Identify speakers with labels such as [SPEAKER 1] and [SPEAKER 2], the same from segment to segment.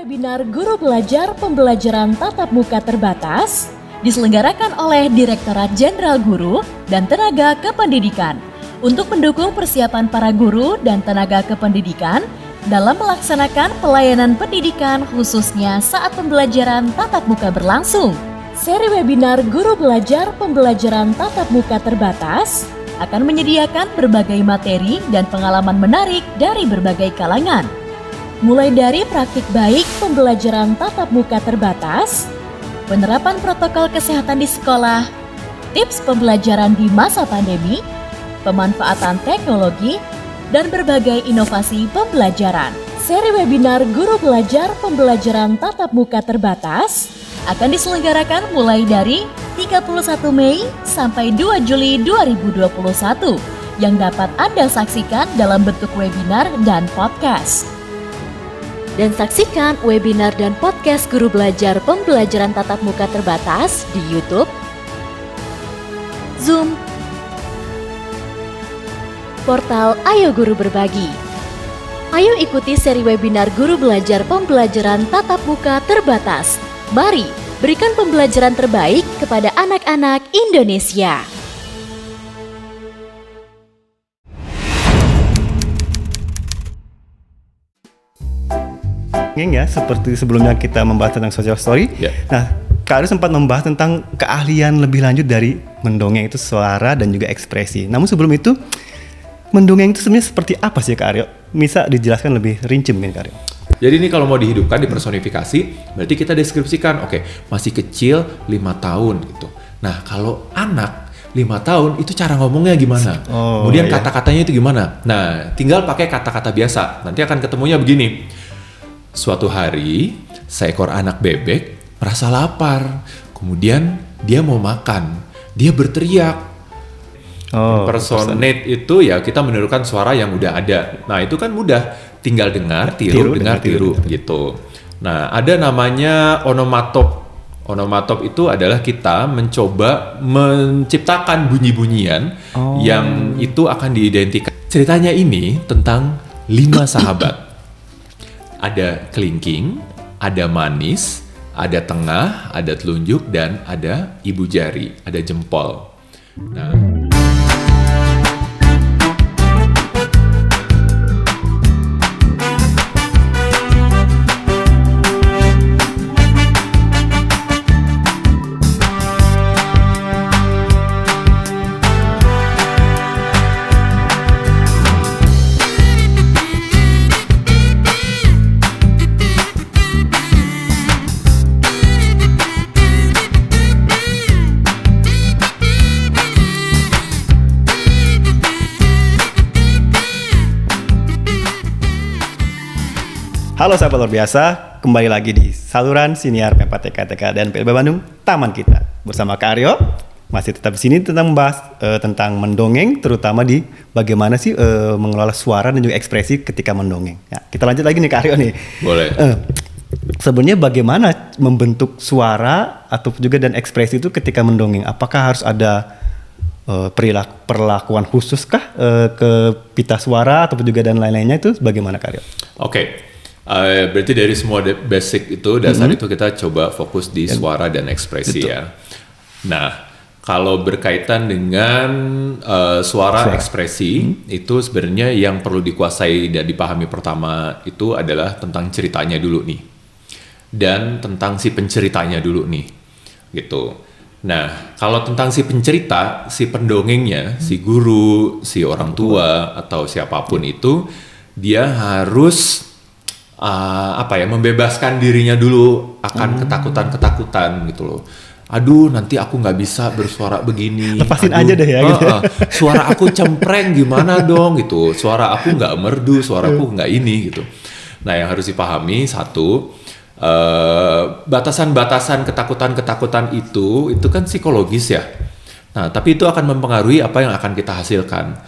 [SPEAKER 1] Webinar Guru Belajar Pembelajaran Tatap Muka Terbatas diselenggarakan oleh Direktorat Jenderal Guru dan Tenaga Kependidikan untuk mendukung persiapan para guru dan tenaga kependidikan dalam melaksanakan pelayanan pendidikan khususnya saat pembelajaran tatap muka berlangsung. Seri webinar Guru Belajar Pembelajaran Tatap Muka Terbatas akan menyediakan berbagai materi dan pengalaman menarik dari berbagai kalangan. Mulai dari praktik baik pembelajaran tatap muka terbatas, penerapan protokol kesehatan di sekolah, tips pembelajaran di masa pandemi, pemanfaatan teknologi, dan berbagai inovasi pembelajaran. Seri webinar Guru Belajar Pembelajaran Tatap Muka Terbatas akan diselenggarakan mulai dari 31 Mei sampai 2 Juli 2021 yang dapat Anda saksikan dalam bentuk webinar dan podcast. Dan saksikan webinar dan podcast Guru Belajar Pembelajaran Tatap Muka Terbatas di YouTube, Zoom, portal Ayo Guru Berbagi. Ayo ikuti seri webinar Guru Belajar Pembelajaran Tatap Muka Terbatas. Mari berikan pembelajaran terbaik kepada anak-anak Indonesia.
[SPEAKER 2] Ya, seperti sebelumnya kita membahas tentang social story. Nah, Kak Aryo sempat membahas tentang keahlian lebih lanjut dari mendongeng itu suara dan juga ekspresi. Namun sebelum itu, mendongeng itu sebenarnya seperti apa sih Kak Aryo? Bisa dijelaskan lebih rinci mungkin Kak Aryo?
[SPEAKER 3] Jadi ini kalau mau dihidupkan, dipersonifikasi, berarti kita deskripsikan, oke, masih kecil 5 tahun gitu. Nah, kalau anak 5 tahun itu cara ngomongnya gimana? Kemudian kata-katanya itu gimana? Nah, tinggal pakai kata-kata biasa. Nanti akan ketemunya begini. Suatu hari, seekor anak bebek merasa lapar. Kemudian dia mau makan. Dia berteriak. Impersonate itu ya kita menirukan suara yang udah ada. Nah, itu kan mudah. Tinggal dengar, tiru, dengar, tiru gitu. Nah, ada namanya onomatop. Onomatop itu adalah kita mencoba menciptakan bunyi-bunyian yang itu akan diidentikan. Ceritanya ini tentang 5 sahabat. Ada kelingking, ada manis, ada tengah, ada telunjuk, dan ada ibu jari, ada jempol. Nah,
[SPEAKER 2] Halo sahabat luar biasa, kembali lagi di saluran Siniar PPTK dan PLB Bandung Taman Kita. Bersama Kak Aryo, masih tetap di sini tentang membahas tentang mendongeng, terutama di bagaimana sih mengelola suara dan juga ekspresi ketika mendongeng. Ya, kita lanjut lagi nih Kak Aryo nih.
[SPEAKER 3] Boleh.
[SPEAKER 2] Sebenarnya bagaimana membentuk suara atau juga dan ekspresi itu ketika mendongeng? Apakah harus ada perlakuan khusus kah ke pita suara atau juga dan lain-lainnya itu bagaimana Kak Aryo?
[SPEAKER 3] Oke. Berarti dari semua basic itu, dasar itu kita coba fokus di suara dan ekspresi. Betul. Ya. Nah, kalau berkaitan dengan suara ekspresi, itu sebenarnya yang perlu dikuasai dan dipahami pertama itu adalah tentang ceritanya dulu nih. Dan tentang si penceritanya dulu nih. Gitu. Nah, kalau tentang si pencerita, si pendongengnya, si guru, si orang tua, atau siapapun itu, dia harus membebaskan dirinya dulu akan ketakutan-ketakutan gitu loh. Aduh, nanti aku nggak bisa bersuara begini.
[SPEAKER 2] Lepasin aja deh ya. Gitu.
[SPEAKER 3] Suara aku cempreng gimana dong gitu. Suara aku nggak merdu, suara aku nggak ini gitu. Nah, yang harus dipahami satu, batasan-batasan ketakutan-ketakutan itu kan psikologis ya. Nah, tapi itu akan mempengaruhi apa yang akan kita hasilkan.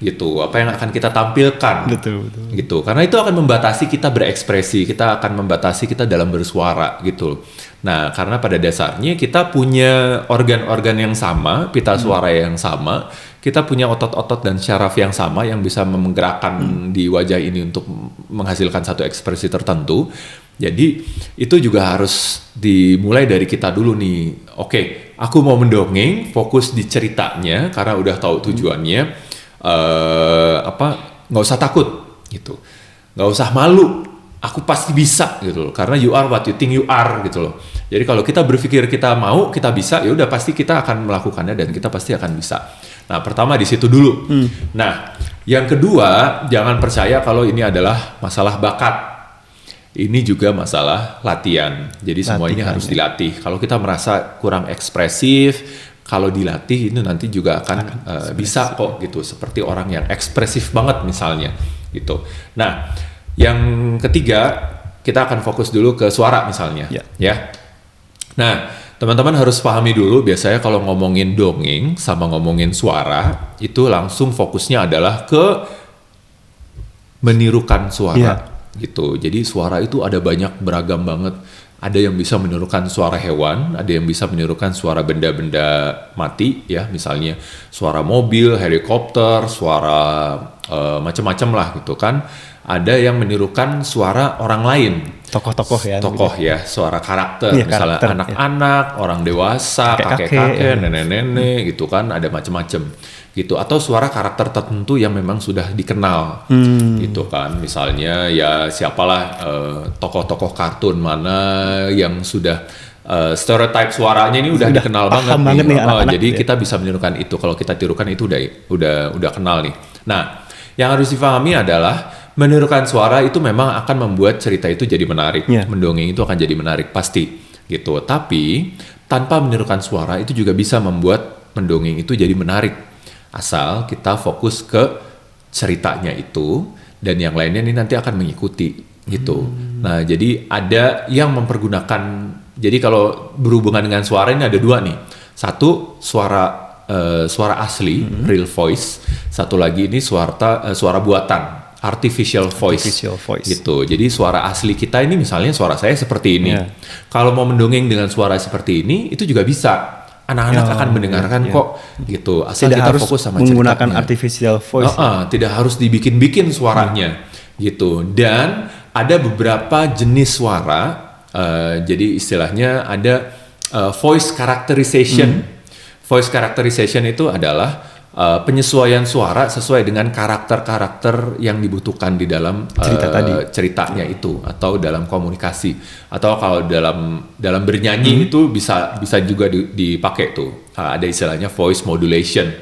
[SPEAKER 3] Gitu, apa yang akan kita tampilkan, betul. Gitu, karena itu akan membatasi kita berekspresi, kita akan membatasi kita dalam bersuara, gitu. Nah, karena pada dasarnya kita punya organ-organ yang sama, pita suara yang sama, kita punya otot-otot dan syaraf yang sama yang bisa menggerakkan di wajah ini untuk menghasilkan satu ekspresi tertentu. Jadi itu juga harus dimulai dari kita dulu nih. Oke, aku mau mendongeng, fokus di ceritanya karena udah tahu tujuannya. Nggak usah takut gitu, nggak usah malu. Aku pasti bisa gitu loh. Karena you are what you think you are gitu loh. Jadi kalau kita berpikir kita mau, kita bisa, ya udah pasti kita akan melakukannya dan kita pasti akan bisa. Nah, pertama di situ dulu. Nah, yang kedua, jangan percaya kalau ini adalah masalah bakat. Ini juga masalah latihan. Jadi semua ini harus dilatih. Kalau kita merasa kurang ekspresif, kalau dilatih itu nanti juga akan bisa kok gitu. Seperti orang yang ekspresif banget misalnya gitu. Nah, yang ketiga kita akan fokus dulu ke suara misalnya. Ya. Nah, teman-teman harus pahami dulu biasanya kalau ngomongin dongeng sama ngomongin suara itu langsung fokusnya adalah ke menirukan suara. Gitu. Jadi suara itu ada banyak beragam banget. Ada yang bisa menirukan suara hewan, ada yang bisa menirukan suara benda-benda mati ya, misalnya suara mobil, helikopter, suara macam-macam lah gitu kan. Ada yang menirukan suara orang lain.
[SPEAKER 2] Tokoh-tokoh ya.
[SPEAKER 3] Tokoh ya, suara karakter. Misalnya anak-anak, orang dewasa, kakek-kakek, nenek-nenek gitu kan, ada macam-macam. Gitu, atau suara karakter tertentu yang memang sudah dikenal gitu kan, misalnya ya siapalah tokoh-tokoh kartun mana yang sudah stereotype suaranya ini udah dikenal banget nih. Jadi kita bisa menirukan itu, kalau kita tirukan itu udah kenal nih. Nah, yang harus dipahami adalah menirukan suara itu memang akan membuat cerita itu jadi menarik, mendongeng itu akan jadi menarik pasti gitu. Tapi tanpa menirukan suara itu juga bisa membuat mendongeng itu jadi menarik. Asal kita fokus ke ceritanya itu dan yang lainnya ini nanti akan mengikuti gitu. Nah, jadi ada yang mempergunakan, jadi kalau berhubungan dengan suara ini ada dua nih. Satu suara asli, real voice. Satu lagi ini suara buatan, artificial voice gitu. Jadi suara asli kita ini misalnya suara saya seperti ini. Kalau mau mendongeng dengan suara seperti ini itu juga bisa. Anak-anak akan mendengarkan kok gitu, asal tidak kita harus fokus sama
[SPEAKER 2] menggunakan artificial voice.
[SPEAKER 3] Tidak harus dibikin-bikin suaranya gitu. Dan ada beberapa jenis suara, jadi istilahnya ada voice characterization. Voice characterization itu adalah penyesuaian suara sesuai dengan karakter-karakter yang dibutuhkan di dalam ceritanya itu, atau dalam komunikasi, atau kalau dalam bernyanyi itu bisa juga dipakai tuh. Ada istilahnya voice modulation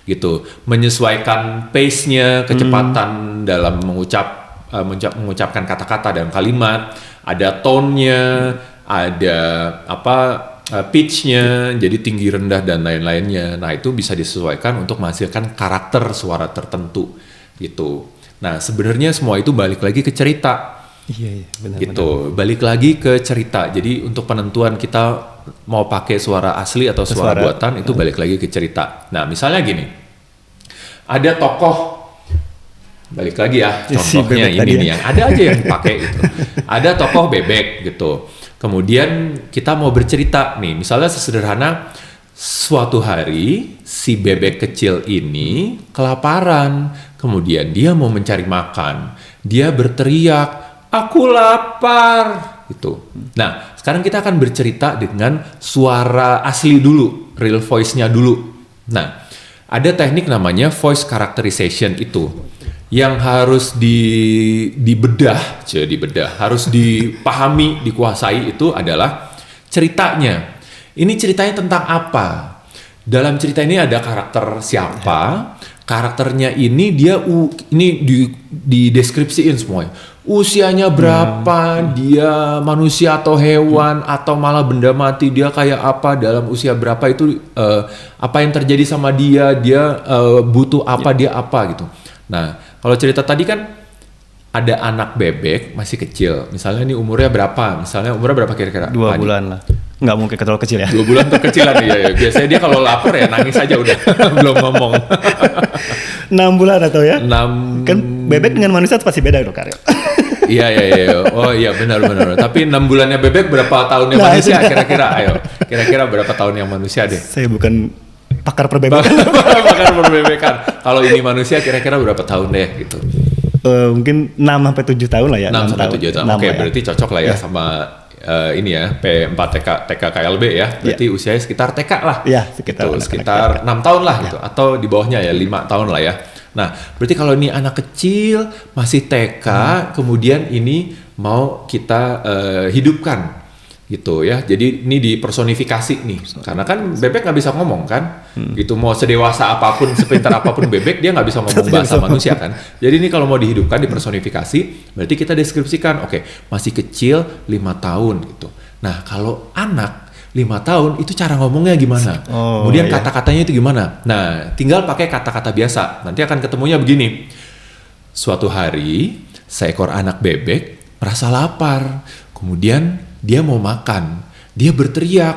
[SPEAKER 3] gitu, menyesuaikan pace-nya, kecepatan dalam mengucapkan kata-kata dan kalimat, ada tone-nya, ada pitch-nya, jadi tinggi rendah dan lain-lainnya. Nah, itu bisa disesuaikan untuk menghasilkan karakter suara tertentu gitu. Nah, sebenarnya semua itu balik lagi ke cerita.
[SPEAKER 2] Iya, benar.
[SPEAKER 3] Gitu, balik lagi ke cerita. Jadi untuk penentuan kita mau pakai suara asli atau suara buatan itu balik lagi ke cerita. Nah, misalnya gini. Ada tokoh, balik lagi ya, contohnya ini nih yang ada aja yang dipakai gitu. Ada tokoh bebek gitu. Kemudian kita mau bercerita nih, misalnya sesederhana suatu hari si bebek kecil ini kelaparan, kemudian dia mau mencari makan, dia berteriak, "Aku lapar!" gitu. Nah, sekarang kita akan bercerita dengan suara asli dulu, real voice-nya dulu. Nah, ada teknik namanya voice characterization itu. Yang harus dibedah, harus dipahami, dikuasai itu adalah ceritanya. Ini ceritanya tentang apa? Dalam cerita ini ada karakter siapa? Karakternya ini dideskripsiin semuanya. Usianya berapa? Dia manusia atau hewan atau malah benda mati? Dia kayak apa dalam usia berapa itu? Apa yang terjadi sama dia? Dia butuh apa? Dia apa gitu? Nah, kalau cerita tadi kan ada anak bebek masih kecil. Misalnya ini umurnya berapa? Misalnya umurnya berapa kira-kira?
[SPEAKER 2] 2 bulan lah. Nggak mungkin terlalu kecil ya.
[SPEAKER 3] 2 bulan terkecilan ya. Biasanya dia kalau lapar ya nangis aja udah. Belum ngomong.
[SPEAKER 2] 6 bulan atau ya?
[SPEAKER 3] 6.
[SPEAKER 2] Kan bebek dengan manusia pasti beda dong, Karyo.
[SPEAKER 3] Iya. Oh iya benar. Tapi 6 bulannya bebek berapa tahunnya manusia kira-kira? Ayo. Kira-kira berapa tahun yang manusia deh?
[SPEAKER 2] Saya bukan pakar perbebekan.
[SPEAKER 3] Pakar perbebekan. Kalau ini manusia kira-kira berapa tahun deh gitu?
[SPEAKER 2] mungkin 6-7 tahun lah ya.
[SPEAKER 3] 6-7 tahun. Oke, berarti cocok lah ya sama ini ya P4 TK KLB ya. Berarti usianya sekitar TK lah.
[SPEAKER 2] Iya, sekitar
[SPEAKER 3] gitu, sekitar 6 tahun lah gitu, atau di bawahnya ya 5 tahun lah ya. Nah, berarti kalau ini anak kecil masih TK, kemudian ini mau kita hidupkan gitu ya. Jadi ini dipersonifikasi nih, karena kan bebek nggak bisa ngomong kan, gitu. Mau sedewasa apapun, sepintar apapun bebek, dia nggak bisa ngomong bahasa manusia kan. Jadi ini kalau mau dihidupkan, dipersonifikasi, berarti kita deskripsikan, oke, masih kecil 5 tahun gitu. Nah, kalau anak 5 tahun itu cara ngomongnya gimana? Kemudian kata-katanya itu gimana? Nah, tinggal pakai kata-kata biasa. Nanti akan ketemunya begini. Suatu hari, seekor anak bebek merasa lapar. Kemudian dia mau makan. Dia berteriak,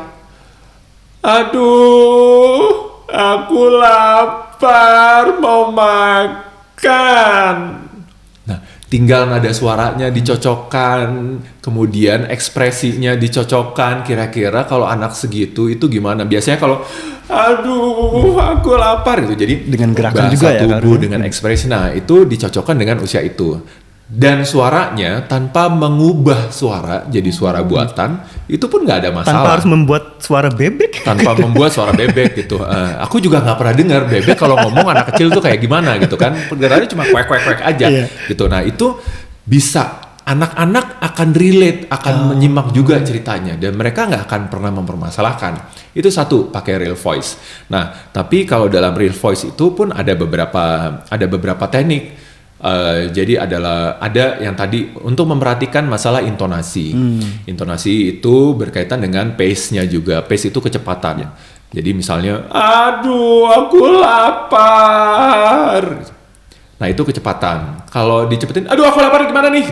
[SPEAKER 3] "Aduh, aku lapar, mau makan." Nah, tinggal nada suaranya dicocokkan, kemudian ekspresinya dicocokkan. Kira-kira kalau anak segitu itu gimana? Biasanya kalau, "Aduh, aku lapar," itu jadi
[SPEAKER 2] dengan gerakan
[SPEAKER 3] bahasa
[SPEAKER 2] juga ya,
[SPEAKER 3] tubuh, dengan ekspresi. Nah, itu dicocokkan dengan usia itu. Dan suaranya tanpa mengubah suara jadi suara buatan, itu pun nggak ada masalah.
[SPEAKER 2] Tanpa harus membuat suara bebek.
[SPEAKER 3] Tanpa membuat suara bebek gitu. Aku juga nggak pernah dengar bebek kalau ngomong anak kecil tuh kayak gimana gitu kan. Pergerakannya cuma kwek aja gitu. Nah, itu bisa anak-anak akan relate, akan menyimak juga ceritanya, dan mereka nggak akan pernah mempermasalahkan. Itu satu, pakai real voice. Nah, tapi kalau dalam real voice itu pun ada beberapa teknik. Jadi ada yang tadi untuk memperhatikan masalah intonasi. Intonasi itu berkaitan dengan pace-nya juga. Pace itu kecepatan. Jadi misalnya, "Aduh, aku lapar." Nah, itu kecepatan. Kalau dicepetin, "Aduh, aku lapar gimana nih?"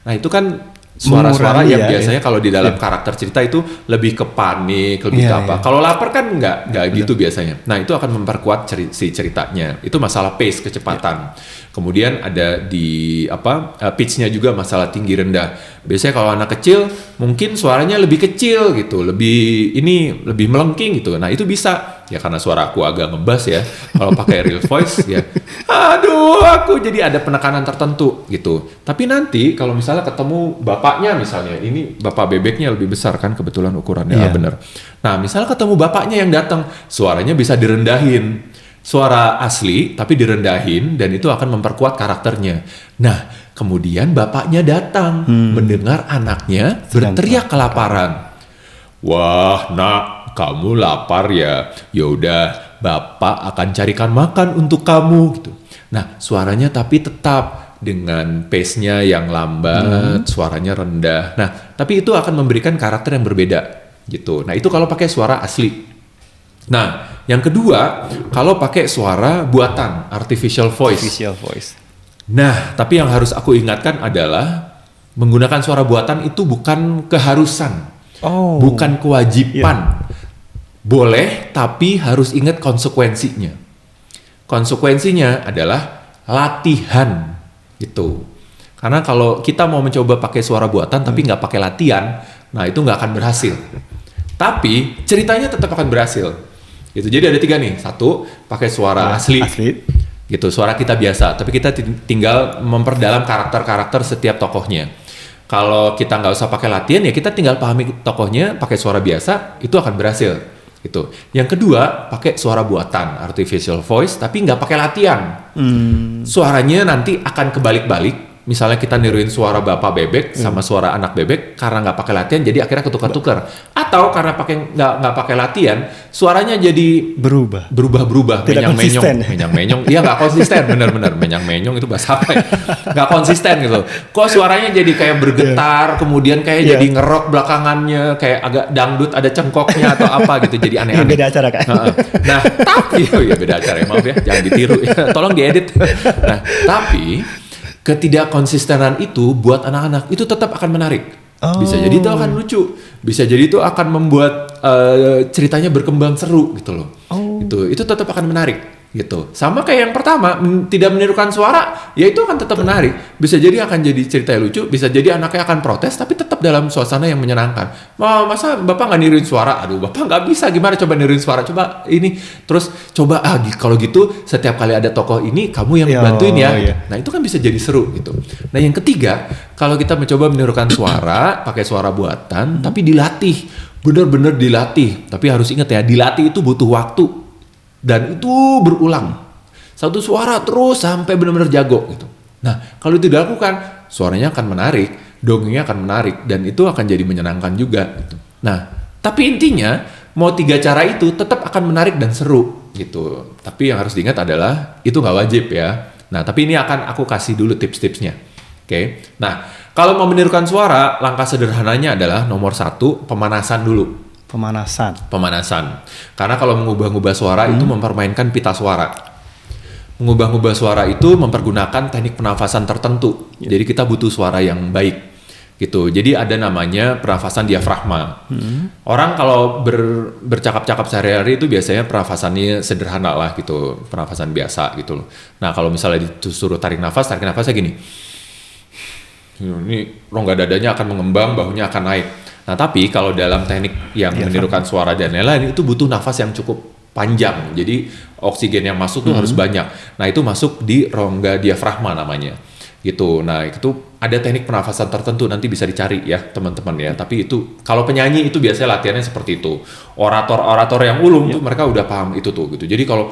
[SPEAKER 3] Nah, itu kan suara-suara yang biasanya kalau di dalam karakter cerita itu lebih ke panik, lebih ke apa. Kalau lapar kan nggak gitu biasanya. Nah, itu akan memperkuat si ceritanya. Itu masalah pace, kecepatan. Kemudian ada di pitch-nya juga masalah tinggi rendah. Biasanya kalau anak kecil mungkin suaranya lebih kecil gitu, lebih melengking gitu. Nah, itu bisa ya karena suara aku agak ngebas ya. Kalau pakai real voice ya, "Aduh, aku," jadi ada penekanan tertentu gitu. Tapi nanti kalau misalnya ketemu bapaknya, misalnya ini bapak bebeknya lebih besar kan kebetulan ukurannya, bener. Nah, misalnya ketemu bapaknya yang datang, suaranya bisa direndahin. Suara asli tapi direndahin, dan itu akan memperkuat karakternya. Nah, kemudian bapaknya datang mendengar anaknya berteriak kelaparan. "Wah, nak, kamu lapar ya? Yaudah, bapak akan carikan makan untuk kamu," gitu. Nah, suaranya tapi tetap dengan pace-nya yang lambat, suaranya rendah. Nah, tapi itu akan memberikan karakter yang berbeda gitu. Nah, itu kalau pakai suara asli. Nah, yang kedua, kalau pakai suara buatan, artificial voice. Nah, tapi yang harus aku ingatkan adalah menggunakan suara buatan itu bukan keharusan, bukan kewajiban. Boleh, tapi harus ingat konsekuensinya. Konsekuensinya adalah latihan gitu. Karena kalau kita mau mencoba pakai suara buatan tapi nggak pakai latihan, nah itu nggak akan berhasil. Tapi ceritanya tetap akan berhasil. Gitu. Jadi ada 3 nih. 1, pakai suara asli. Gitu, suara kita biasa, tapi kita tinggal memperdalam karakter-karakter setiap tokohnya. Kalau kita nggak usah pakai latihan, ya kita tinggal pahami tokohnya, pakai suara biasa, itu akan berhasil. Gitu. Yang kedua, pakai suara buatan, artificial voice, tapi nggak pakai latihan. Suaranya nanti akan kebalik-balik. Misalnya kita niruin suara bapak bebek sama suara anak bebek, karena nggak pakai latihan, jadi akhirnya ketukar-tukar. Atau karena nggak pakai latihan, suaranya jadi berubah, menyang-menyong. Iya, nggak konsisten, bener-bener menyang-menyong itu bahasa apa ya? Nggak konsisten gitu. Kok suaranya jadi kayak bergetar, kemudian kayak jadi ngerok belakangannya, kayak agak dangdut, ada cengkoknya atau apa gitu, jadi aneh-aneh.
[SPEAKER 2] Beda acara kan?
[SPEAKER 3] Nah, tapi beda acara, maaf ya, jangan ditiru, tolong diedit. Nah, tapi ketidakkonsistenan itu buat anak-anak itu tetap akan menarik. Bisa jadi itu akan lucu, bisa jadi itu akan membuat ceritanya berkembang seru gitu loh. Itu tetap akan menarik gitu. Sama kayak yang pertama, tidak menirukan suara, ya itu akan tetap menarik. Bisa jadi akan jadi cerita yang lucu, bisa jadi anaknya akan protes, tapi tetap dalam suasana yang menyenangkan. Masa Bapak nggak niruin suara? Aduh, Bapak nggak bisa, gimana coba niruin suara? Coba ini, terus coba, kalau gitu setiap kali ada tokoh ini, kamu yang bantuin ya.
[SPEAKER 2] Iya.
[SPEAKER 3] Nah itu kan bisa jadi seru gitu. Nah yang ketiga, kalau kita mencoba menirukan suara, pakai suara buatan, tapi dilatih, benar-benar dilatih. Tapi harus ingat ya, dilatih itu butuh waktu. Dan itu berulang. Satu suara terus sampai benar-benar jago gitu. Nah, kalau itu dilakukan, suaranya akan menarik, dongengnya akan menarik, dan itu akan jadi menyenangkan juga gitu. Nah, tapi intinya mau 3 cara itu tetap akan menarik dan seru gitu. Tapi yang harus diingat adalah itu nggak wajib ya. Nah, tapi ini akan aku kasih dulu tips-tipsnya. Oke. Nah, kalau mau menirukan suara, langkah sederhananya adalah nomor 1, pemanasan dulu. Pemanasan. Karena kalau mengubah-ubah suara itu mempermainkan pita suara. Mengubah-ubah suara itu mempergunakan teknik pernafasan tertentu. Jadi kita butuh suara yang baik gitu. Jadi ada namanya pernafasan diafragma. Orang kalau bercakap-cakap sehari-hari itu biasanya pernafasannya sederhana lah gitu, pernafasan biasa gitu loh. Nah, kalau misalnya disuruh tarik nafasnya gini. Ini rongga dadanya akan mengembang, bahunya akan naik. Nah, tapi kalau dalam teknik yang menirukan suara dan lain-lain itu butuh nafas yang cukup panjang. Jadi oksigen yang masuk tuh harus banyak. Nah, itu masuk di rongga diafragma namanya. Gitu. Nah, itu ada teknik pernafasan tertentu, nanti bisa dicari ya, teman-teman ya. Tapi itu kalau penyanyi itu biasanya latihannya seperti itu. Orator yang ulung tuh mereka udah paham itu tuh gitu. Jadi kalau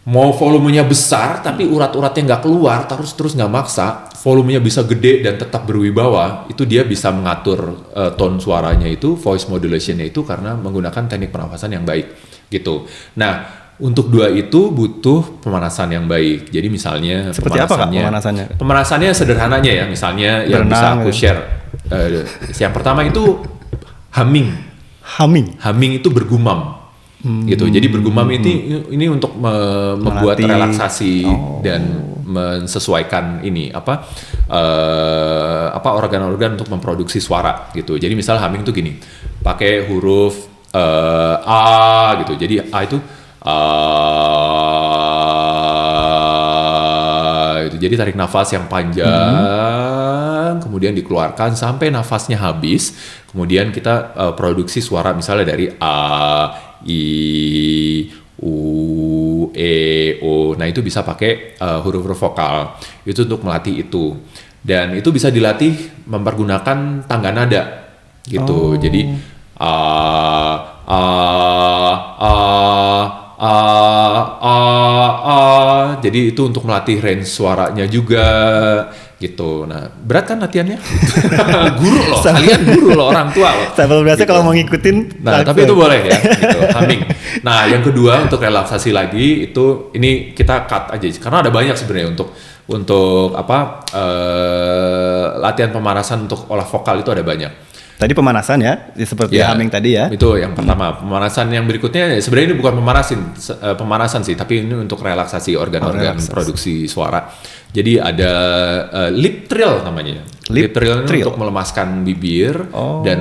[SPEAKER 3] mau volumenya besar tapi urat-uratnya nggak keluar terus nggak maksa, volumenya bisa gede dan tetap berwibawa, itu dia bisa mengatur tone suaranya itu, voice modulationnya itu karena menggunakan teknik pernafasan yang baik gitu. Nah, untuk 2 itu butuh pemanasan yang baik. Jadi misalnya
[SPEAKER 2] seperti apa Kak pemanasannya?
[SPEAKER 3] Pemanasannya sederhananya ya, misalnya yang bisa aku share. Yang pertama itu humming. Humming itu bergumam. Gitu. Jadi bergumam ini untuk membuat relaksasi dan mensesuaikan ini organ-organ untuk memproduksi suara gitu. Jadi misal humming tuh gini, pakai huruf A gitu. Jadi A itu gitu. Jadi tarik nafas yang panjang, kemudian dikeluarkan sampai nafasnya habis. Kemudian kita produksi suara misalnya dari A, I, U, E, O. Nah, itu bisa pakai huruf-huruf vokal. Itu untuk melatih itu. Dan itu bisa dilatih mempergunakan tangga nada gitu. Jadi jadi itu untuk melatih range suaranya juga gitu. Nah, berat kan latihannya? Guru loh, kalian guru loh, orang tua loh.
[SPEAKER 2] Sambil biasa
[SPEAKER 3] gitu.
[SPEAKER 2] Kalau mau ngikutin.
[SPEAKER 3] Nah, tapi itu boleh ya, gitu, humming. Nah, yang kedua untuk relaksasi lagi itu ini kita cut aja karena ada banyak sebenarnya untuk latihan pemanasan untuk olah vokal itu ada banyak.
[SPEAKER 2] Tadi pemanasan ya, seperti humming tadi ya.
[SPEAKER 3] Itu yang pertama. Pemanasan yang berikutnya sebenarnya ini bukan pemanasan sih, tapi ini untuk relaksasi organ-organ produksi suara. Jadi ada lip trill namanya. Lip trill ini untuk melemaskan bibir dan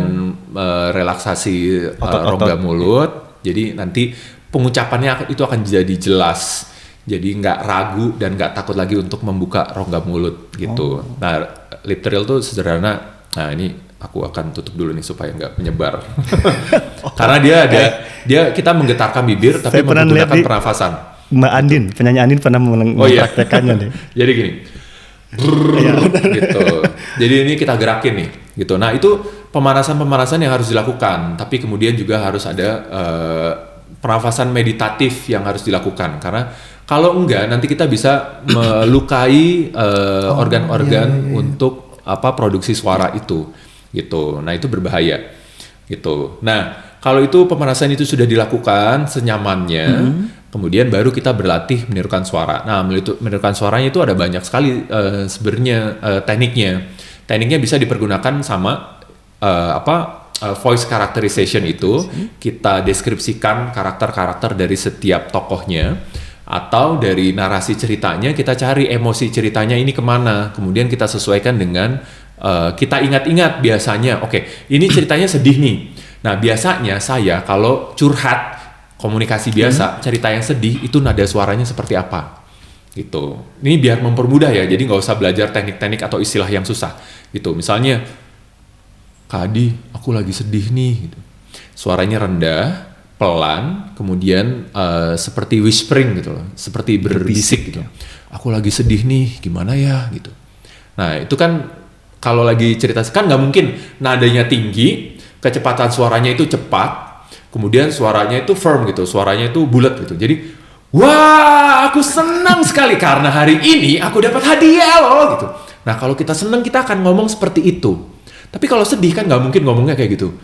[SPEAKER 3] relaksasi rongga mulut. Jadi nanti pengucapannya itu akan jadi jelas. Jadi nggak ragu dan nggak takut lagi untuk membuka rongga mulut gitu. Nah, lip trill itu sederhana. Nah, ini aku akan tutup dulu nih supaya nggak menyebar. Karena dia kita menggetarkan bibir tapi menggunakan pernafasan.
[SPEAKER 2] Mbak Andin, penyanyi Andin pernah mempraktekannya nih.
[SPEAKER 3] Jadi gini. Gitu. Jadi ini kita gerakin nih gitu. Nah, itu pemanasan yang harus dilakukan, tapi kemudian juga harus ada pernafasan meditatif yang harus dilakukan karena kalau enggak nanti kita bisa melukai organ-organ untuk produksi suara itu gitu. Nah, itu berbahaya gitu. Nah, kalau itu pemanasan itu sudah dilakukan senyamannya, kemudian baru kita berlatih menirukan suara. Nah, menirukan suaranya itu ada banyak sekali sebenarnya tekniknya. Tekniknya bisa dipergunakan sama voice characterization itu. Kita deskripsikan karakter-karakter dari setiap tokohnya. Atau dari narasi ceritanya kita cari emosi ceritanya ini kemana, kemudian kita sesuaikan dengan kita ingat-ingat biasanya, oke, ini ceritanya sedih nih. Nah, biasanya saya kalau curhat komunikasi biasa, cerita yang sedih itu nada suaranya seperti apa gitu. Ini biar mempermudah ya, jadi nggak usah belajar teknik-teknik atau istilah yang susah gitu. Misalnya, Kak Adi, aku lagi sedih nih gitu. Suaranya rendah, pelan, kemudian seperti whispering gitu loh, seperti berbisik gitu. Aku lagi sedih nih, gimana ya gitu. Nah itu kan kalau lagi cerita, kan nggak mungkin nadanya tinggi, kecepatan suaranya itu cepat, kemudian suaranya itu firm gitu, suaranya itu bulat gitu. Jadi, wah aku senang sekali karena hari ini aku dapat hadiah loh gitu. Nah kalau kita senang kita akan ngomong seperti itu. Tapi kalau sedih kan nggak mungkin ngomongnya kayak gitu.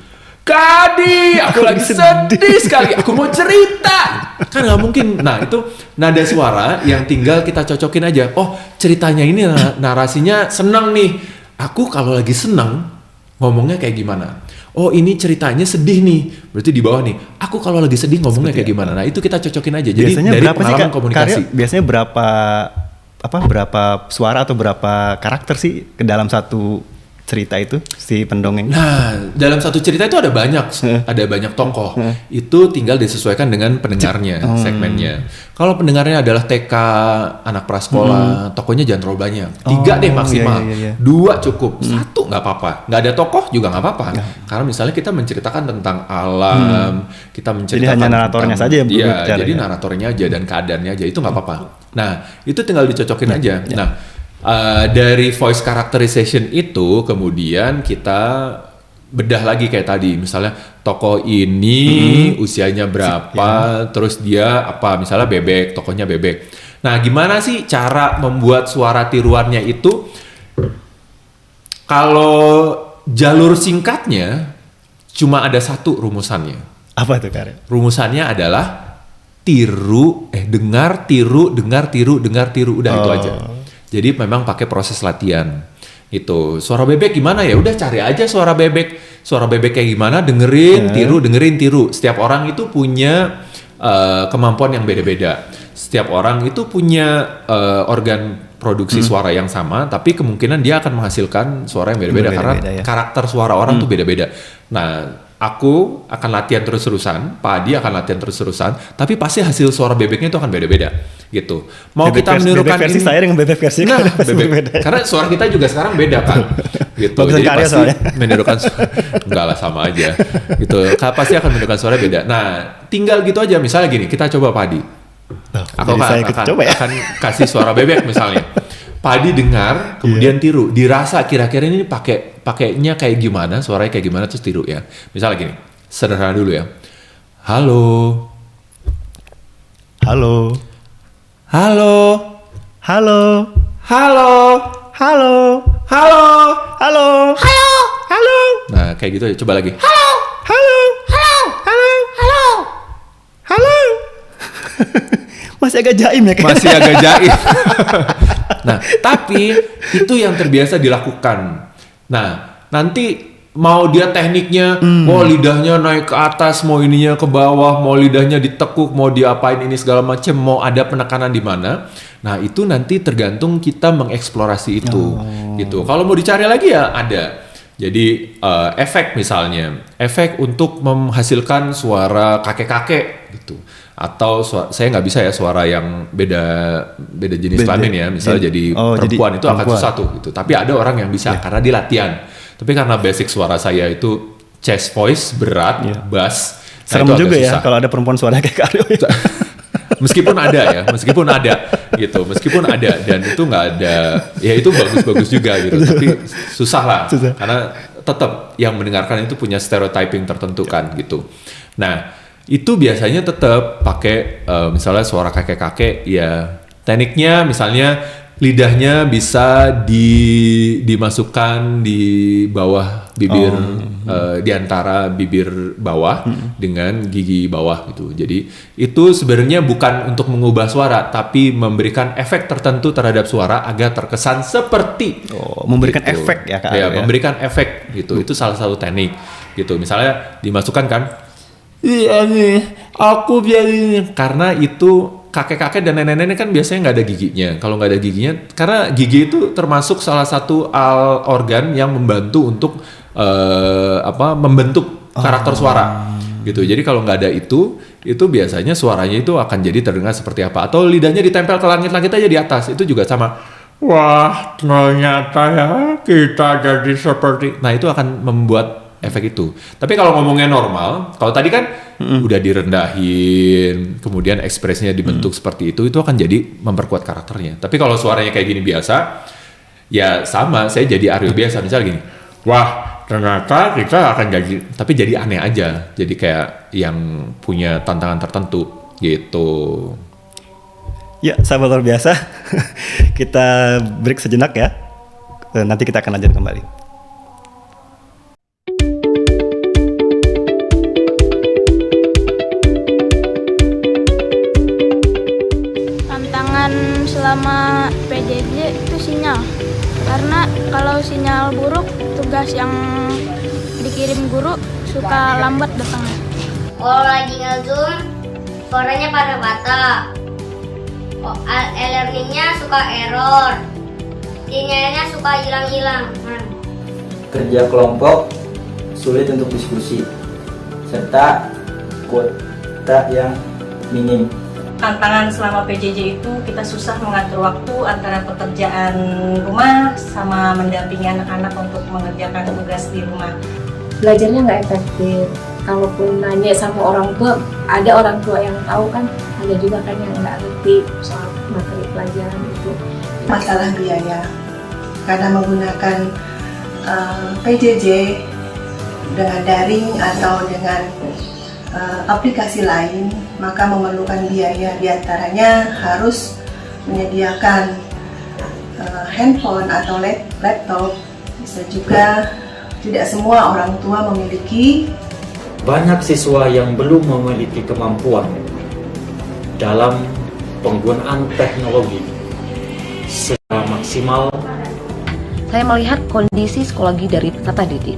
[SPEAKER 3] Kadi, aku lagi sedih sekali, aku mau cerita. Kan nggak mungkin. Nah itu nada suara yang tinggal kita cocokin aja. Oh ceritanya ini narasinya senang nih. Aku kalau lagi senang ngomongnya kayak gimana? Oh ini ceritanya sedih nih. Berarti di bawah nih. Aku kalau lagi sedih ngomongnya kayak gimana? Nah itu kita cocokin aja. Jadi
[SPEAKER 2] biasanya
[SPEAKER 3] dari
[SPEAKER 2] berapa
[SPEAKER 3] pengalaman
[SPEAKER 2] sih,
[SPEAKER 3] komunikasi.
[SPEAKER 2] Biasanya berapa suara atau berapa karakter sih ke dalam satu cerita itu si pendongeng?
[SPEAKER 3] Nah, dalam satu cerita itu ada banyak tokoh. Itu tinggal disesuaikan dengan pendengarnya, segmennya. Kalau pendengarnya adalah TK, anak prasekolah, tokohnya jangan terlalu banyak. 3 deh maksimal.
[SPEAKER 2] Iya.
[SPEAKER 3] 2 cukup. 1 nggak apa-apa. Nggak ada tokoh juga nggak apa-apa. Karena misalnya kita menceritakan tentang alam, kita menceritakan
[SPEAKER 2] jadi hanya naratornya saja yang
[SPEAKER 3] iya,
[SPEAKER 2] berbicara.
[SPEAKER 3] jadi naratornya aja dan keadaannya aja itu nggak apa-apa. Nah, itu tinggal dicocokin aja. Nah, dari voice characterization itu kemudian kita bedah lagi kayak tadi, misalnya tokoh ini usianya berapa, terus dia apa, misalnya bebek, tokohnya bebek. Nah gimana sih cara membuat suara tiruannya itu? Kalau jalur singkatnya cuma ada satu rumusannya.
[SPEAKER 2] Apa tuh Kak?
[SPEAKER 3] Rumusannya adalah dengar, tiru, udah itu aja. Jadi memang pakai proses latihan. Itu suara bebek gimana ya? Udah cari aja suara bebek. Suara bebek kayak gimana? Dengerin, tiru. Setiap orang itu punya kemampuan yang beda-beda. Setiap orang itu punya organ produksi suara yang sama, tapi kemungkinan dia akan menghasilkan suara yang beda-beda karena karakter suara orang tuh beda-beda. Nah, aku akan latihan terus-terusan, Pak Adi akan latihan terus-terusan, tapi pasti hasil suara bebeknya itu akan beda-beda gitu. Mau bebek kita menirukan
[SPEAKER 2] bebek versi
[SPEAKER 3] ini,
[SPEAKER 2] saya dengan bebek versi
[SPEAKER 3] bebek.
[SPEAKER 2] beda.
[SPEAKER 3] Karena suara kita juga sekarang beda kan, gitu.
[SPEAKER 2] Bagusan
[SPEAKER 3] Jadi
[SPEAKER 2] karya
[SPEAKER 3] pasti
[SPEAKER 2] soalnya.
[SPEAKER 3] menirukan enggak lah sama aja, gitu. Pasti akan menirukan suara beda. Nah, tinggal gitu aja. Misalnya gini, kita coba Pak Adi. Aku akan kasih suara bebek misalnya. Pak Adi dengar, kemudian tiru, dirasa kira-kira ini pakainya kayak gimana, suaranya kayak gimana, terus tiru ya. Misalnya gini, sederhana dulu ya. Halo.
[SPEAKER 2] Halo.
[SPEAKER 3] Halo.
[SPEAKER 2] Halo.
[SPEAKER 3] Halo.
[SPEAKER 2] Halo.
[SPEAKER 3] Halo.
[SPEAKER 2] Halo.
[SPEAKER 3] Halo. Halo. Nah, kayak gitu ya. Coba lagi. Halo. Halo. Halo. Halo. Halo. Halo.
[SPEAKER 2] Masih agak jaim ya Kak?
[SPEAKER 3] Masih agak jaim. Nah, tapi itu yang terbiasa dilakukan. Nah, nanti mau dia tekniknya, mau lidahnya naik ke atas, mau ininya ke bawah, mau lidahnya ditekuk, mau diapain ini segala macam, mau ada penekanan di mana. Nah, itu nanti tergantung kita mengeksplorasi itu. Gitu. Kalau mau dicari lagi ya ada. Jadi efek misalnya, efek untuk menghasilkan suara kakek-kakek gitu. Atau saya nggak bisa ya suara yang beda jenis kelamin ya, misalnya jadi perempuan itu akan susah tuh gitu. Tapi ada orang yang bisa karena dia latihan. Tapi karena basic suara saya itu chest voice berat, bass.
[SPEAKER 2] Serem juga ya kalau ada perempuan suara kayak Kak Aryo.
[SPEAKER 3] Meskipun ada dan itu nggak ada, ya itu bagus-bagus juga gitu. Tapi susah lah, karena tetap yang mendengarkan itu punya stereotyping tertentu kan gitu. Nah itu biasanya tetap pakai misalnya suara kakek-kakek ya, tekniknya misalnya lidahnya bisa dimasukkan di bawah bibir, di antara bibir bawah dengan gigi bawah gitu. Jadi itu sebenarnya bukan untuk mengubah suara, tapi memberikan efek tertentu terhadap suara agar terkesan seperti
[SPEAKER 2] memberikan
[SPEAKER 3] gitu.
[SPEAKER 2] efek ya Kak.
[SPEAKER 3] Ya, memberikan efek gitu. Itu salah satu teknik gitu. Misalnya dimasukkan kan, iya nih, aku biarin. Karena itu kakek-kakek dan nenek-nenek kan biasanya nggak ada giginya. Kalau nggak ada giginya, karena gigi itu termasuk salah satu organ yang membantu untuk membentuk karakter suara. gitu. Jadi kalau nggak ada itu biasanya suaranya itu akan jadi terdengar seperti apa. Atau lidahnya ditempel ke langit-langit aja di atas, itu juga sama. Wah, ternyata ya kita jadi seperti. Nah, itu akan membuat efek itu. Tapi kalau ngomongnya normal, kalau tadi kan udah direndahin, kemudian ekspresinya dibentuk seperti itu akan jadi memperkuat karakternya. Tapi kalau suaranya kayak gini biasa, ya sama, saya jadi Aryo biasa, misalnya gini. Wah, ternyata kita akan jadi aneh aja. Jadi kayak yang punya tantangan tertentu gitu.
[SPEAKER 2] Ya, sahabat luar biasa. Kita break sejenak ya. Nanti kita akan lanjut kembali.
[SPEAKER 4] Tantangan selama PJJ itu sinyal. Karena kalau sinyal buruk, tugas yang dikirim guru suka lambat datangnya.
[SPEAKER 5] Kalau lagi nge-zoom, suaranya patah-patah. E-learningnya suka error. Sinyalnya suka hilang-hilang.
[SPEAKER 6] Kerja kelompok sulit untuk diskusi, serta kuota yang minim.
[SPEAKER 7] Tantangan selama PJJ itu kita susah mengatur waktu antara pekerjaan rumah sama mendampingi anak-anak untuk mengerjakan tugas di rumah.
[SPEAKER 8] Belajarnya nggak efektif. Kalaupun nanya sama orang tua, ada orang tua yang tahu kan, ada juga kan yang nggak ngerti soal materi pelajaran itu.
[SPEAKER 9] Masalah biaya, karena menggunakan PJJ dengan daring atau dengan aplikasi lain, maka memerlukan biaya. Di antaranya harus menyediakan handphone atau laptop. Bisa juga tidak semua orang tua memiliki.
[SPEAKER 10] Banyak siswa yang belum memiliki kemampuan dalam penggunaan teknologi secara maksimal.
[SPEAKER 11] Saya melihat kondisi psikologi dari peserta didik,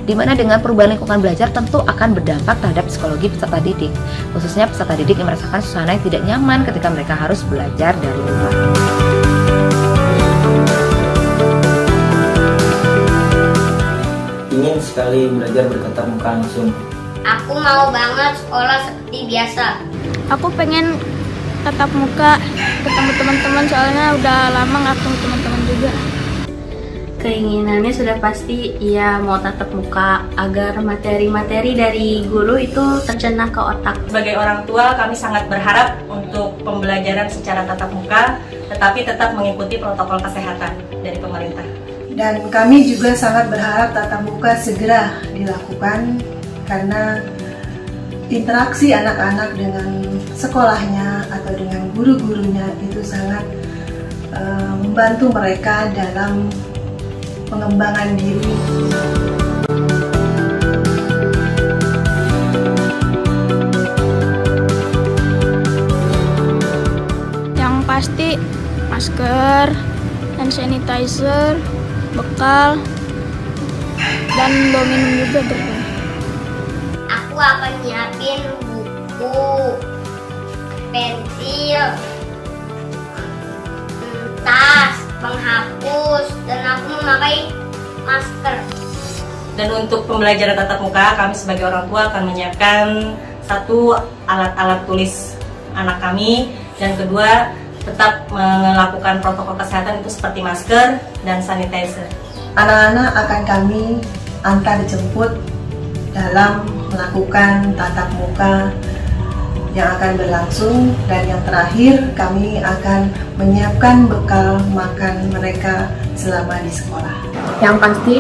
[SPEAKER 11] di mana dengan perubahan lingkungan belajar tentu akan berdampak terhadap psikologi peserta didik, khususnya peserta didik yang merasakan suasana yang tidak nyaman ketika mereka harus belajar dari rumah.
[SPEAKER 6] Ingin sekali belajar bertatap muka langsung.
[SPEAKER 5] Aku mau banget sekolah seperti biasa.
[SPEAKER 4] Aku pengen tatap muka ketemu teman-teman, soalnya udah lama nggak ketemu teman-teman juga.
[SPEAKER 12] Keinginannya sudah pasti ya mau tatap muka agar materi-materi dari guru itu tercerna ke otak.
[SPEAKER 7] Sebagai orang tua kami sangat berharap untuk pembelajaran secara tatap muka, tetapi tetap mengikuti protokol kesehatan dari pemerintah.
[SPEAKER 9] Dan kami juga sangat berharap tatap muka segera dilakukan, karena interaksi anak-anak dengan sekolahnya atau dengan guru-gurunya itu sangat membantu mereka dalam pengembangan diri.
[SPEAKER 4] Yang pasti masker, hand sanitizer, bekal, dan bawa minum juga berapa.
[SPEAKER 5] Aku akan nyiapin buku, pensil, tas, penghapus, dan aku memakai masker.
[SPEAKER 7] Dan untuk pembelajaran tatap muka, kami sebagai orang tua akan menyiapkan satu alat-alat tulis anak kami, dan kedua tetap melakukan protokol kesehatan itu seperti masker dan sanitizer.
[SPEAKER 9] Anak-anak akan kami antar jemput dalam melakukan tatap muka yang akan berlangsung, dan yang terakhir kami akan menyiapkan bekal makan mereka selama di sekolah.
[SPEAKER 8] Yang pasti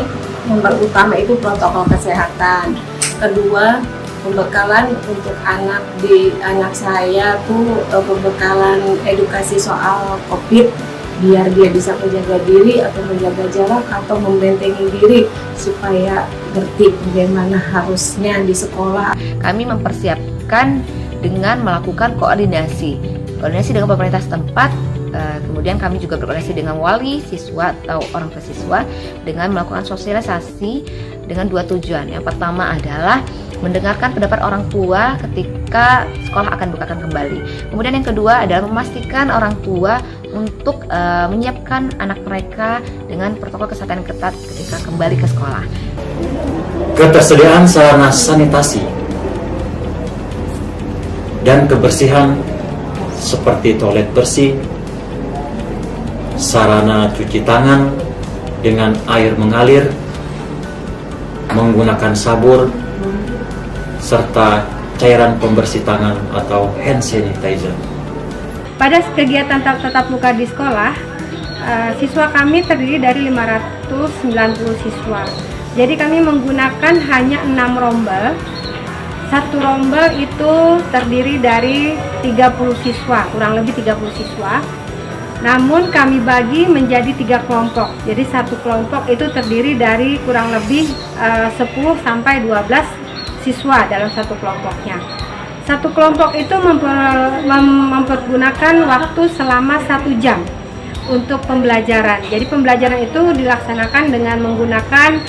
[SPEAKER 8] yang pertama itu protokol kesehatan. Kedua, pembekalan untuk anak saya tuh pembekalan edukasi soal COVID, biar dia bisa menjaga diri atau menjaga jarak atau membentengi diri supaya ngerti bagaimana harusnya di sekolah.
[SPEAKER 11] Kami mempersiapkan dengan melakukan koordinasi dengan pemerintah setempat, kemudian kami juga berkoordinasi dengan wali siswa atau orang tua siswa dengan melakukan sosialisasi dengan dua tujuan. Yang pertama adalah mendengarkan pendapat orang tua ketika sekolah akan bukakan kembali. Kemudian yang kedua adalah memastikan orang tua untuk menyiapkan anak mereka dengan protokol kesehatan ketat ketika kembali ke sekolah.
[SPEAKER 10] Ketersediaan sarana sanitasi dan kebersihan seperti toilet bersih, sarana cuci tangan dengan air mengalir, menggunakan sabun, serta cairan pembersih tangan atau hand sanitizer.
[SPEAKER 13] Pada kegiatan tatap muka di sekolah, siswa kami terdiri dari 590 siswa. Jadi kami menggunakan hanya 6 rombel. Satu rombel itu terdiri dari 30 siswa, kurang lebih 30 siswa. Namun kami bagi menjadi 3 kelompok. Jadi satu kelompok itu terdiri dari kurang lebih 10 sampai 12 siswa dalam satu kelompoknya. Satu kelompok itu mempergunakan waktu selama 1 jam untuk pembelajaran. Jadi pembelajaran itu dilaksanakan dengan menggunakan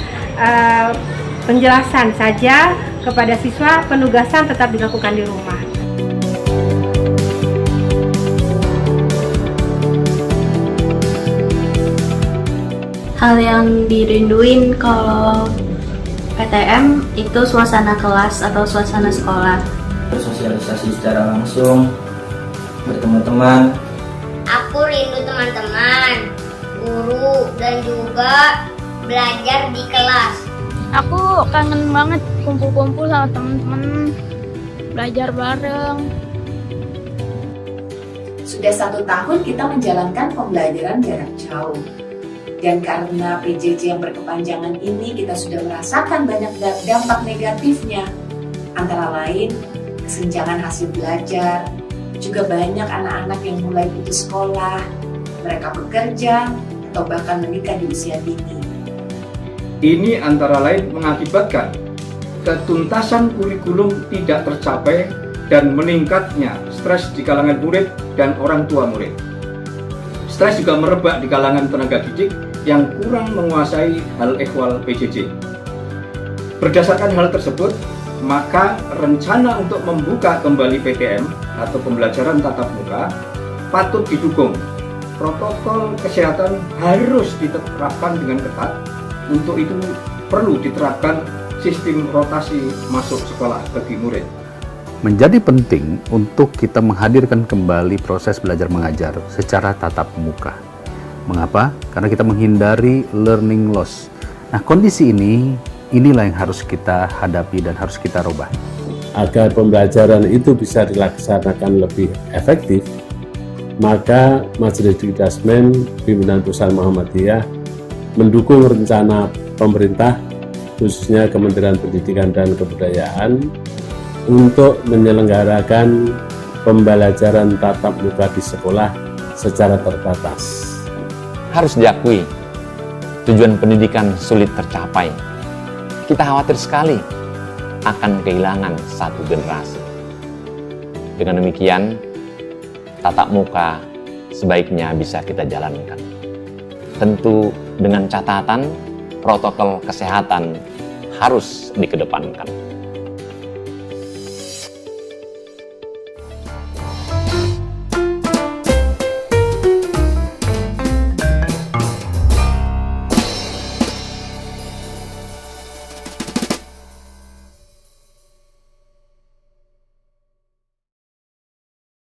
[SPEAKER 13] penjelasan saja kepada siswa, penugasan tetap dilakukan di rumah.
[SPEAKER 12] Hal yang dirinduin kalau PTM itu suasana kelas atau suasana sekolah.
[SPEAKER 6] Bersosialisasi secara langsung, bertemu teman.
[SPEAKER 5] Aku rindu teman-teman, guru, dan juga belajar di kelas.
[SPEAKER 4] Aku kangen banget kumpul-kumpul sama teman-teman, belajar bareng.
[SPEAKER 14] Sudah 1 tahun kita menjalankan pembelajaran jarak jauh. Dan karena PJJ yang berkepanjangan ini, kita sudah merasakan banyak dampak negatifnya. Antara lain, kesenjangan hasil belajar, juga banyak anak-anak yang mulai putus sekolah, mereka bekerja, atau bahkan menikah di usia dini.
[SPEAKER 15] Ini antara lain mengakibatkan ketuntasan kurikulum tidak tercapai dan meningkatnya stres di kalangan murid dan orang tua murid. Stres juga merebak di kalangan tenaga didik yang kurang menguasai hal ehwal PJJ. Berdasarkan hal tersebut, maka rencana untuk membuka kembali PTM atau pembelajaran tatap muka patut didukung. Protokol kesehatan harus diterapkan dengan ketat. Untuk itu perlu diterapkan sistem rotasi masuk sekolah bagi murid.
[SPEAKER 16] Menjadi penting untuk kita menghadirkan kembali proses belajar mengajar secara tatap muka. Mengapa? Karena kita menghindari learning loss. Nah, kondisi inilah yang harus kita hadapi dan harus kita rubah.
[SPEAKER 17] Agar pembelajaran itu bisa dilaksanakan lebih efektif, maka Majelis Dikdasmen Pimpinan Pusat Muhammadiyah mendukung rencana pemerintah, khususnya Kementerian Pendidikan dan Kebudayaan, untuk menyelenggarakan pembelajaran tatap muka di sekolah secara terbatas.
[SPEAKER 18] Harus diakui, tujuan pendidikan sulit tercapai. Kita khawatir sekali akan kehilangan satu generasi. Dengan demikian, tatap muka sebaiknya bisa kita jalankan. Tentu dengan catatan protokol kesehatan harus dikedepankan.